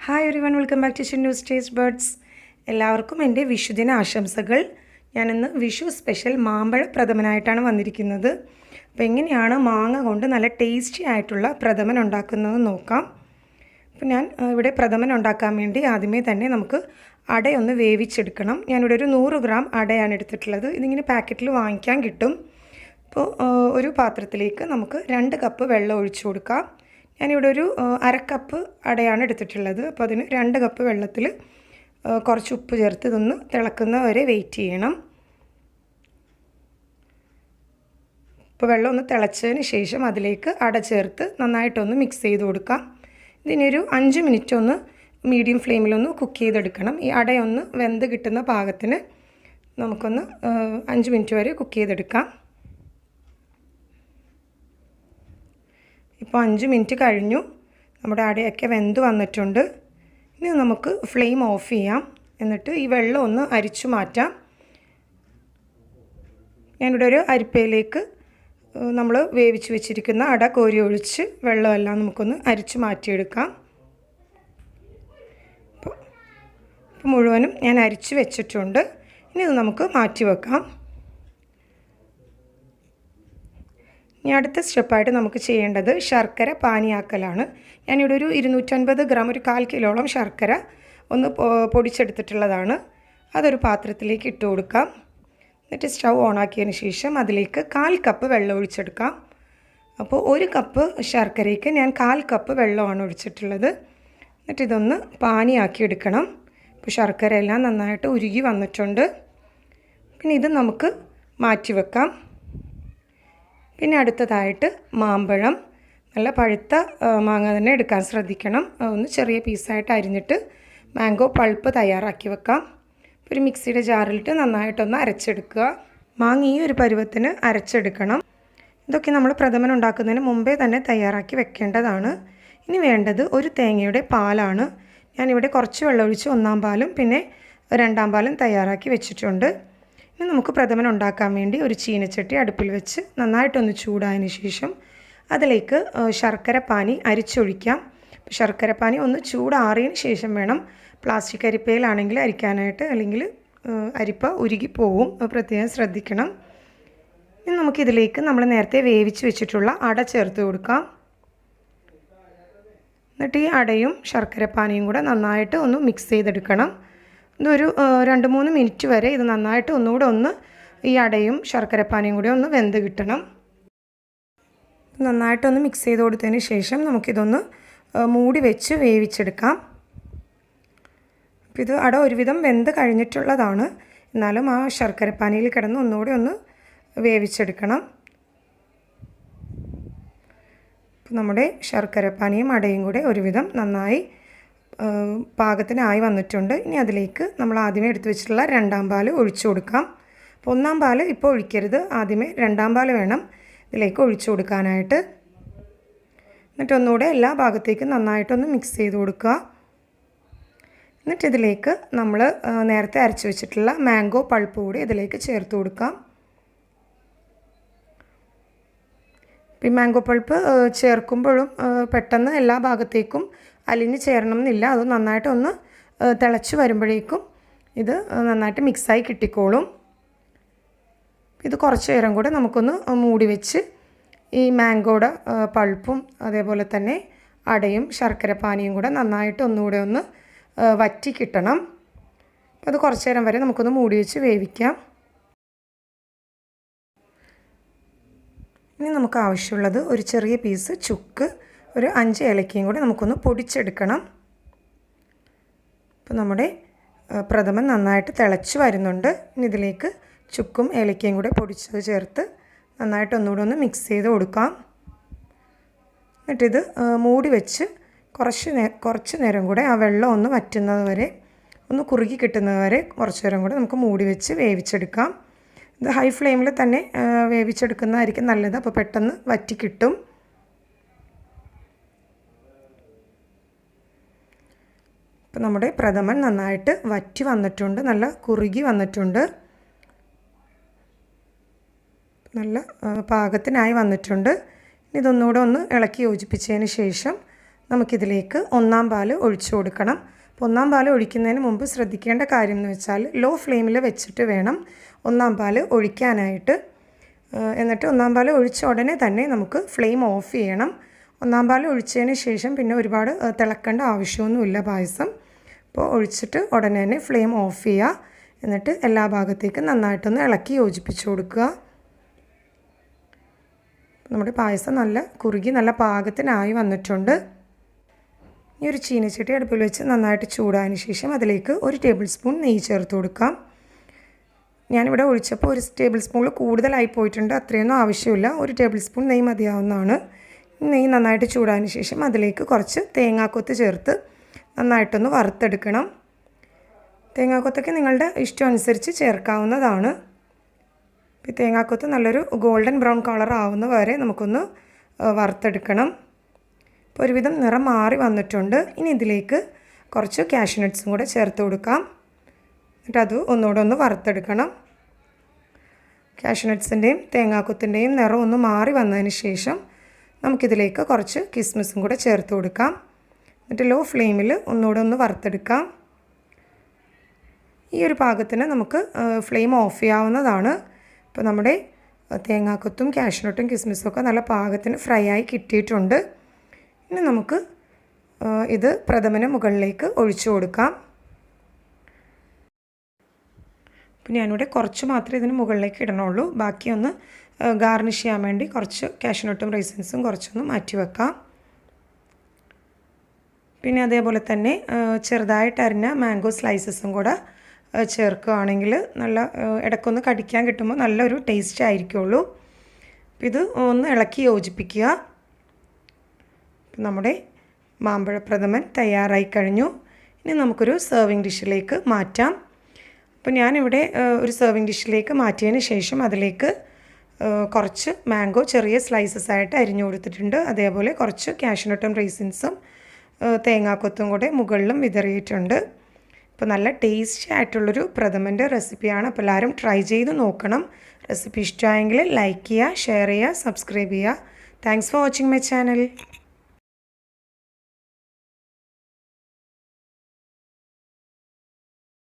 Hi everyone, welcome back to news taste birds. എല്ലാവർക്കും എൻ്റെ വിഷുദിന ആശംസകൾ. ഞാനിന്ന് വിഷു സ്പെഷ്യൽ മാമ്പഴ പ്രഥമനായിട്ടാണ് വന്നിരിക്കുന്നത്. അപ്പോൾ എങ്ങനെയാണ് മാങ്ങ കൊണ്ട് നല്ല ടേസ്റ്റി ആയിട്ടുള്ള പ്രഥമൻ ഉണ്ടാക്കുന്നത് നോക്കാം. അപ്പോൾ ഞാൻ ഇവിടെ പ്രഥമൻ ഉണ്ടാക്കാൻ വേണ്ടി ആദ്യമേ തന്നെ നമുക്ക് അടയൊന്ന് വേവിച്ചെടുക്കണം. ഞാനിവിടെ ഒരു 100 ഗ്രാം അടയാണ് എടുത്തിട്ടുള്ളത്. ഇതിങ്ങനെ പാക്കറ്റിൽ വാങ്ങിക്കാൻ കിട്ടും. അപ്പോൾ ഒരു പാത്രത്തിലേക്ക് നമുക്ക് 2 കപ്പ് വെള്ളം ഒഴിച്ചു കൊടുക്കാം. ഞാനിവിടെ ഒരു 1/2 കപ്പ് അടയാണ് എടുത്തിട്ടുള്ളത്. അപ്പോൾ അതിന് 2 കപ്പ് വെള്ളത്തിൽ കുറച്ച് ഉപ്പ് ചേർത്ത് ഇതൊന്ന് തിളക്കുന്ന വരെ വെയിറ്റ് ചെയ്യണം. ഇപ്പോൾ വെള്ളം ഒന്ന് തിളച്ചതിന് ശേഷം അതിലേക്ക് അട ചേർത്ത് നന്നായിട്ടൊന്ന് മിക്സ് ചെയ്ത് കൊടുക്കാം. ഇതിനൊരു 5 മിനിറ്റ് ഒന്ന് മീഡിയം ഫ്ലെയിമിലൊന്ന് കുക്ക് ചെയ്തെടുക്കണം. ഈ അടയൊന്ന് വെന്ത് കിട്ടുന്ന പാകത്തിന് നമുക്കൊന്ന് 5 മിനിറ്റ് വരെ കുക്ക് ചെയ്തെടുക്കാം. ഇപ്പോൾ 5 മിനിറ്റ് കഴിഞ്ഞു. നമ്മുടെ അടയൊക്കെ വെന്ത് വന്നിട്ടുണ്ട്. ഇനി നമുക്ക് ഫ്ലെയിം ഓഫ് ചെയ്യാം. എന്നിട്ട് ഈ വെള്ളം ഒന്ന് അരിച്ചു മാറ്റാം. ഞാനിവിടെ ഒരു അരിപ്പയിലേക്ക് നമ്മൾ വേവിച്ച് വെച്ചിരിക്കുന്ന അട കോരി ഒഴിച്ച് വെള്ളമെല്ലാം നമുക്കൊന്ന് അരിച്ചു മാറ്റിയെടുക്കാം. ഇപ്പോൾ മുഴുവനും ഞാൻ അരിച്ച് വെച്ചിട്ടുണ്ട്. ഇനി ഇത് നമുക്ക് മാറ്റി വെക്കാം. ഇനി അടുത്ത സ്റ്റെപ്പായിട്ട് നമുക്ക് ചെയ്യേണ്ടത് ശർക്കര പാനിയാക്കലാണ്. ഞാനിവിടെ ഒരു 250 ഗ്രാം, ഒരു 1/4 കിലോളം ശർക്കര ഒന്ന് പൊടിച്ചെടുത്തിട്ടുള്ളതാണ്. അതൊരു പാത്രത്തിലേക്ക് ഇട്ട് കൊടുക്കാം. എന്നിട്ട് സ്റ്റൗ ഓണാക്കിയതിന് ശേഷം അതിലേക്ക് 1/4 കപ്പ് വെള്ളം ഒഴിച്ചെടുക്കാം. അപ്പോൾ 1 കപ്പ് ശർക്കരയ്ക്ക് ഞാൻ 1/4 കപ്പ് വെള്ളമാണ് ഒഴിച്ചിട്ടുള്ളത്. എന്നിട്ട് ഇതൊന്ന് പാനിയാക്കി എടുക്കണം. ഇപ്പോൾ ശർക്കര എല്ലാം നന്നായിട്ട് ഉരുകി വന്നിട്ടുണ്ട്. പിന്നെ ഇത് നമുക്ക് മാറ്റി വെക്കാം. പിന്നെ അടുത്തതായിട്ട് മാമ്പഴം, നല്ല പഴുത്ത മാങ്ങ തന്നെ എടുക്കാൻ ശ്രദ്ധിക്കണം. ഒന്ന് ചെറിയ പീസായിട്ട് അരിഞ്ഞിട്ട് മാംഗോ പൾപ്പ് തയ്യാറാക്കി വെക്കാം. ഒരു മിക്സിയുടെ ജാറിലിട്ട് നന്നായിട്ടൊന്ന് അരച്ചെടുക്കുക. മാങ്ങ ഈ ഒരു പരുവത്തിന് അരച്ചെടുക്കണം. ഇതൊക്കെ നമ്മൾ പ്രഥമൻ ഉണ്ടാക്കുന്നതിന് മുമ്പേ തന്നെ തയ്യാറാക്കി വെക്കേണ്ടതാണ്. ഇനി വേണ്ടത് ഒരു തേങ്ങയുടെ പാലാണ്. ഞാനിവിടെ കുറച്ച് വെള്ളമൊഴിച്ച് 1-ാം പാലും പിന്നെ 2-ാം പാലും തയ്യാറാക്കി വെച്ചിട്ടുണ്ട്. ഇനി നമുക്ക് പ്രഥമൻ ഉണ്ടാക്കാൻ വേണ്ടി ഒരു ചീനച്ചട്ടി അടുപ്പിൽ വെച്ച് നന്നായിട്ടൊന്ന് ചൂടായതിന് ശേഷം അതിലേക്ക് ശർക്കര പാനി അരിച്ചൊഴിക്കാം. ശർക്കര പാനി ഒന്ന് ചൂടാറിയതിന് ശേഷം വേണം പ്ലാസ്റ്റിക് അരിപ്പയിലാണെങ്കിൽ അരിക്കാനായിട്ട്, അല്ലെങ്കിൽ അരിപ്പ ഉരുകിപ്പോവും. പ്രത്യേകം ശ്രദ്ധിക്കണം. ഇനി നമുക്കിതിലേക്ക് നമ്മൾ നേരത്തെ വേവിച്ച് വെച്ചിട്ടുള്ള അട ചേർത്ത് കൊടുക്കാം. എന്നിട്ട് ഈ അടയും ശർക്കര പാനിയും കൂടെ നന്നായിട്ട് ഒന്ന് മിക്സ് ചെയ്തെടുക്കണം. ഇതൊരു 2-3 മിനിറ്റ് വരെ ഇത് നന്നായിട്ട് ഒന്നുകൂടെ ഈ അടയും ശർക്കരപ്പാനിയും കൂടി ഒന്ന് വെന്ത് കിട്ടണം. നന്നായിട്ടൊന്ന് മിക്സ് ചെയ്ത് കൊടുത്തതിന് ശേഷം നമുക്കിതൊന്ന് മൂടി വെച്ച് വേവിച്ചെടുക്കാം. അപ്പോൾ ഇത് അട ഒരുവിധം വെന്ത് കഴിഞ്ഞിട്ടുള്ളതാണ്. എന്നാലും ആ ശർക്കരപ്പാനിയിൽ കിടന്ന് ഒന്നുകൂടി ഒന്ന് വേവിച്ചെടുക്കണം. അപ്പോൾ നമ്മുടെ ശർക്കരപ്പാനിയും അടയും കൂടെ ഒരുവിധം നന്നായി പാകത്തിനായി വന്നിട്ടുണ്ട്. ഇനി അതിലേക്ക് നമ്മൾ ആദ്യമേ എടുത്തു വെച്ചിട്ടുള്ള 2-ാം പാൽ ഒഴിച്ചു കൊടുക്കാം. അപ്പോൾ 1-ാം പാൽ ഇപ്പോൾ ഒഴിക്കരുത്, ആദ്യമേ 2-ാം പാൽ വേണം ഇതിലേക്ക് ഒഴിച്ചു കൊടുക്കാനായിട്ട്. എന്നിട്ട് ഒന്നുകൂടെ എല്ലാ ഭാഗത്തേക്കും നന്നായിട്ടൊന്ന് മിക്സ് ചെയ്ത് കൊടുക്കുക. എന്നിട്ട് ഇതിലേക്ക് നമ്മൾ നേരത്തെ അരച്ച് വെച്ചിട്ടുള്ള മാംഗോ പൾപ്പ് കൂടി ഇതിലേക്ക് ചേർത്ത് കൊടുക്കാം. ഈ മാംഗോ പൾപ്പ് ചേർക്കുമ്പോഴും പെട്ടെന്ന് എല്ലാ ഭാഗത്തേക്കും അലിഞ്ഞ് ചേരണം എന്നില്ല. അത് നന്നായിട്ടൊന്ന് തിളച്ച് വരുമ്പോഴേക്കും ഇത് നന്നായിട്ട് മിക്സായി കിട്ടിക്കോളും. ഇത് കുറച്ച് നേരം കൂടെ നമുക്കൊന്ന് മൂടി വെച്ച് ഈ മാംഗോയുടെ പൾപ്പും അതേപോലെ തന്നെ അടയും ശർക്കര പാനിയും കൂടെ നന്നായിട്ട് ഒന്നുകൂടെ ഒന്ന് വറ്റി കിട്ടണം. അത് കുറച്ച് നേരം വരെ നമുക്കൊന്ന് മൂടി വെച്ച് വേവിക്കാം. ഇനി നമുക്ക് ആവശ്യമുള്ളത് ഒരു ചെറിയ പീസ് ചുക്ക്, ഒരു 5 ഏലക്കയും കൂടി നമുക്കൊന്ന് പൊടിച്ചെടുക്കണം. അപ്പോൾ നമ്മുടെ പ്രഥമൻ നന്നായിട്ട് തിളച്ച് വരുന്നുണ്ട്. ഇനി ഇതിലേക്ക് ചുക്കും ഏലക്കയും കൂടെ പൊടിച്ചത് ചേർത്ത് നന്നായിട്ട് ഒന്നുകൂടെ ഒന്ന് മിക്സ് ചെയ്ത് കൊടുക്കാം. എന്നിട്ടിത് മൂടി വെച്ച് കുറച്ച് നേരം കൂടെ ആ വെള്ളം ഒന്ന് വറ്റുന്നത് വരെ, ഒന്ന് കുറുകി കിട്ടുന്നത് വരെ കുറച്ച് നേരം കൂടെ നമുക്ക് മൂടി വെച്ച് വേവിച്ചെടുക്കാം. ഇത് ഹൈ ഫ്ലെയിമിൽ തന്നെ വേവിച്ചെടുക്കുന്നതായിരിക്കും നല്ലത്. അപ്പോൾ പെട്ടെന്ന് വറ്റി കിട്ടും. ഇപ്പോൾ നമ്മുടെ പ്രഥമൻ നന്നായിട്ട് വറ്റി വന്നിട്ടുണ്ട്, നല്ല കുറുകി വന്നിട്ടുണ്ട്, നല്ല പാകത്തിനായി വന്നിട്ടുണ്ട്. ഇതൊന്നുകൂടെ ഒന്ന് ഇളക്കി യോജിപ്പിച്ചതിന് ശേഷം നമുക്കിതിലേക്ക് ഒന്നാം പാൽ ഒഴിച്ചു കൊടുക്കണം. അപ്പോൾ ഒന്നാം പാൽ ഒഴിക്കുന്നതിന് മുമ്പ് ശ്രദ്ധിക്കേണ്ട കാര്യം എന്ന് വെച്ചാൽ ലോ ഫ്ലെയിമിൽ വെച്ചിട്ട് വേണം ഒന്നാം പാൽ ഒഴിക്കാനായിട്ട്. എന്നിട്ട് ഒന്നാം പാൽ ഒഴിച്ച ഉടനെ തന്നെ നമുക്ക് ഫ്ലെയിം ഓഫ് ചെയ്യണം. ഒന്നാം പാൽ ഒഴിച്ചതിന് ശേഷം പിന്നെ ഒരുപാട് തിളക്കേണ്ട ആവശ്യമൊന്നുമില്ല പായസം. അപ്പോൾ ഒഴിച്ചിട്ട് ഉടനെ തന്നെ ഫ്ലെയിം ഓഫ് ചെയ്യുക. എന്നിട്ട് എല്ലാ ഭാഗത്തേക്കും നന്നായിട്ടൊന്ന് ഇളക്കി യോജിപ്പിച്ച് കൊടുക്കുക. നമ്മുടെ പായസം നല്ല കുറുകി നല്ല പാകത്തിനായി വന്നിട്ടുണ്ട്. ഈ ഒരു ചീനച്ചട്ടി അടുപ്പിൽ വെച്ച് നന്നായിട്ട് ചൂടായതിന് ശേഷം അതിലേക്ക് 1 ടേബിൾ സ്പൂൺ നെയ്യ് ചേർത്ത് കൊടുക്കാം. ഞാനിവിടെ ഒഴിച്ചപ്പോൾ 1 ടേബിൾ സ്പൂണിൽ കൂടുതലായി പോയിട്ടുണ്ട്. അത്രയൊന്നും ആവശ്യമില്ല. 1 ടേബിൾ സ്പൂൺ നെയ്യ് മതിയാവുന്നതാണ്. നെയ്യ് നന്നായിട്ട് ചൂടായതിന് ശേഷം അതിലേക്ക് കുറച്ച് തേങ്ങാക്കൊത്ത് ചേർത്ത് നന്നായിട്ടൊന്ന് വറുത്തെടുക്കണം. തേങ്ങാക്കൊത്തൊക്കെ നിങ്ങളുടെ ഇഷ്ടം അനുസരിച്ച് ചേർക്കാവുന്നതാണ്. ഈ തേങ്ങാക്കൊത്ത് നല്ലൊരു ഗോൾഡൻ ബ്രൗൺ കളർ ആവുന്ന വരെ നമുക്കൊന്ന് വറുത്തെടുക്കണം. ഇപ്പോൾ ഒരുവിധം നിറം മാറി വന്നിട്ടുണ്ട്. ഇനി ഇതിലേക്ക് കുറച്ച് കാഷ്യൂ നട്ട്സും കൂടെ ചേർത്ത് കൊടുക്കാം. എന്നിട്ട് അത് ഒന്നുകൂടെ ഒന്ന് വറുത്തെടുക്കണം. കാഷ്യൂ നട്ട്സിൻ്റെയും തേങ്ങാക്കൊത്തിൻ്റെയും നിറം ഒന്ന് മാറി വന്നതിന് ശേഷം നമുക്കിതിലേക്ക് കുറച്ച് കിസ്മിസും കൂടെ ചേർത്ത് കൊടുക്കാം. എന്നിട്ട് ലോ ഫ്ലെയിമിൽ ഒന്നുകൂടെ ഒന്ന് വറുത്തെടുക്കാം. ഈ ഒരു പാകത്തിന് നമുക്ക് ഫ്ലെയിം ഓഫ് ചെയ്യാവുന്നതാണ്. ഇപ്പോൾ നമ്മുടെ തേങ്ങാക്കൊത്തും കാഷ്യൂ നട്ടും കിസ്മിസും ഒക്കെ നല്ല പാകത്തിന് ഫ്രൈ ആയി കിട്ടിയിട്ടുണ്ട്. ഇനി നമുക്ക് ഇത് പ്രഥമന് മുകളിലേക്ക് ഒഴിച്ചു കൊടുക്കാം. അപ്പോൾ ഞാനിവിടെ കുറച്ച് മാത്രമേ ഇതിന് മുകളിലേക്ക് ഇടണുള്ളൂ. ബാക്കിയൊന്ന് ഗാർണിഷ് ചെയ്യാൻ വേണ്ടി കുറച്ച് കാഷ്യൂ നട്ടും റൈസിൻസും കുറച്ചൊന്ന് മാറ്റി വെക്കാം. പിന്നെ അതേപോലെ തന്നെ ചെറുതായിട്ട് അരിഞ്ഞ മാംഗോ സ്ലൈസസും കൂടെ ചേർക്കുകയാണെങ്കിൽ നല്ല ഇടയ്ക്കൊന്ന് കടിക്കാൻ കിട്ടുമ്പോൾ നല്ലൊരു ടേസ്റ്റ് ആയിരിക്കുള്ളൂ. അപ്പോൾ ഇത് ഒന്ന് ഇളക്കി യോജിപ്പിക്കുക. നമ്മുടെ മാമ്പഴ പ്രഥമൻ തയ്യാറായി കഴിഞ്ഞു. ഇനി നമുക്കൊരു സെർവിങ് ഡിഷിലേക്ക് മാറ്റാം. അപ്പോൾ ഞാനിവിടെ ഒരു സെർവിങ് ഡിഷിലേക്ക് മാറ്റിയതിന് ശേഷം അതിലേക്ക് കുറച്ച് മാംഗോ ചെറിയ സ്ലൈസസ് ആയിട്ട് അരിഞ്ഞു കൊടുത്തിട്ടുണ്ട്. അതേപോലെ കുറച്ച് കാഷ്യൂ നട്ടും റൈസിൻസും തേങ്ങാക്കൊത്തും കൂടെ മുകളിലും വിതറിയിട്ടുണ്ട്. അപ്പോൾ നല്ല ടേസ്റ്റി ആയിട്ടുള്ളൊരു പ്രഥമൻ്റെ റെസിപ്പിയാണ്. അപ്പോൾ എല്ലാവരും ട്രൈ ചെയ്ത് നോക്കണം. റെസിപ്പി ഇഷ്ടമായെങ്കിൽ ലൈക്ക് ചെയ്യുക, ഷെയർ ചെയ്യുക, സബ്സ്ക്രൈബ് ചെയ്യുക. Thanks for watching my channel.